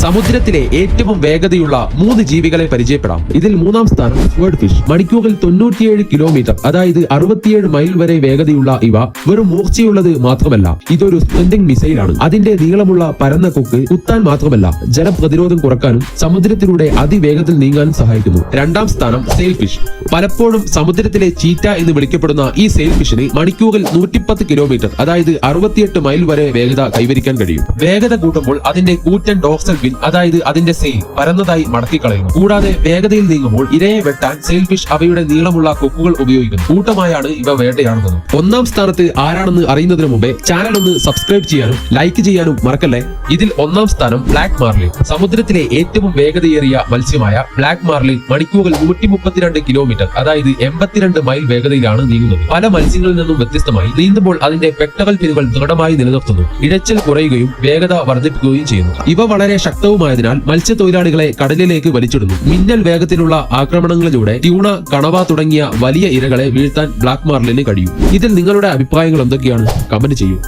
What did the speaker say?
സമുദ്രത്തിലെ ഏറ്റവും വേഗതയുള്ള 3 ജീവികളെ പരിചയപ്പെടാം. ഇതിൽ മൂന്നാം സ്ഥാനം സ്വേർഡ് ഫിഷ്. മണിക്കൂറിൽ 97 കിലോമീറ്റർ, അതായത് 67 മൈൽ വരെ വേഗതയുള്ള ഇവ വെറും മൂർച്ചയുള്ളത് മാത്രമല്ല, ഇതൊരു സ്പ്രിന്റിംഗ് മിസൈലാണ്. അതിന്റെ നീളമുള്ള പരന്ന കൊക്ക് കുത്താൻ മാത്രമല്ല, ജലപ്രതിരോധം കുറക്കാനും സമുദ്രത്തിലൂടെ അതിവേഗത്തിൽ നീങ്ങാനും സഹായിക്കുന്നു. രണ്ടാം സ്ഥാനം സെയിൽ ഫിഷ്. പലപ്പോഴും സമുദ്രത്തിലെ ചീറ്റ എന്ന് വിളിക്കപ്പെടുന്ന ഈ സെയിൽ ഫിഷിന് മണിക്കൂറിൽ 110 കിലോമീറ്റർ, അതായത് 68 മൈൽ വരെ വേഗത കൈവരിക്കാൻ കഴിയും. വേഗത കൂട്ടുമ്പോൾ അതിന്റെ കൂറ്റൻ ഡോർസൽ ഫിൻ, അതായത് അതിന്റെ സെയിൽ പരന്നതായി മടക്കിക്കളയുന്നു. കൂടാതെ വേഗതയിൽ നീങ്ങുമ്പോൾ ഇരയെ വെട്ടാൻ സെയിൽ ഫിഷ് അവയുടെ നീളമുള്ള കൊക്കുകൾ ഉപയോഗിക്കുന്നു. കൂട്ടമായാണ് ഇവ വേട്ടയാടുന്നത്. ഒന്നാം സ്ഥാനത്ത് ആരാണെന്ന് അറിയുന്നതിന് മുമ്പേ ചാനൽ ഒന്ന് സബ്സ്ക്രൈബ് ചെയ്യാനും ലൈക്ക് ചെയ്യാനും മറക്കല്ലേ. ഇതിൽ ഒന്നാം സ്ഥാനം ബ്ലാക്ക് മാർലിൻ. സമുദ്രത്തിലെ ഏറ്റവും വേഗതയേറിയ മത്സ്യമായ ബ്ലാക്ക് മാർലിൻ മണിക്കൂറിൽ 132 കിലോമീറ്റർ, അതായത് 82 മൈൽ വേഗതയിലാണ് നീങ്ങുന്നത്. പല മത്സ്യങ്ങളിൽ നിന്നും വ്യത്യസ്തമായി നീന്തുമ്പോൾ അതിന്റെ പെക്ടറൽ ഫിനുകൾ ദൃഢമായി നിലനിർത്തുന്നു. ഇഴച്ചൽ കുറയുകയും വേഗത വർദ്ധിപ്പിക്കുകയും ചെയ്യുന്നു. ഇവ വളരെ ശക്തവുമായതിനാൽ മത്സ്യത്തൊഴിലാളികളെ കടലിലേക്ക് വലിച്ചിടുന്നു. മിന്നൽ വേഗത്തിലുള്ള ആക്രമണങ്ങളിലൂടെ ട്യൂണ, കണവ തുടങ്ങിയ വലിയ ഇരകളെ വീഴ്ത്താൻ ബ്ലാക്ക് മാർലിന് കഴിയും. ഇതിൽ നിങ്ങളുടെ അഭിപ്രായങ്ങൾ എന്തൊക്കെയാണ്? കമന്റ് ചെയ്യൂ.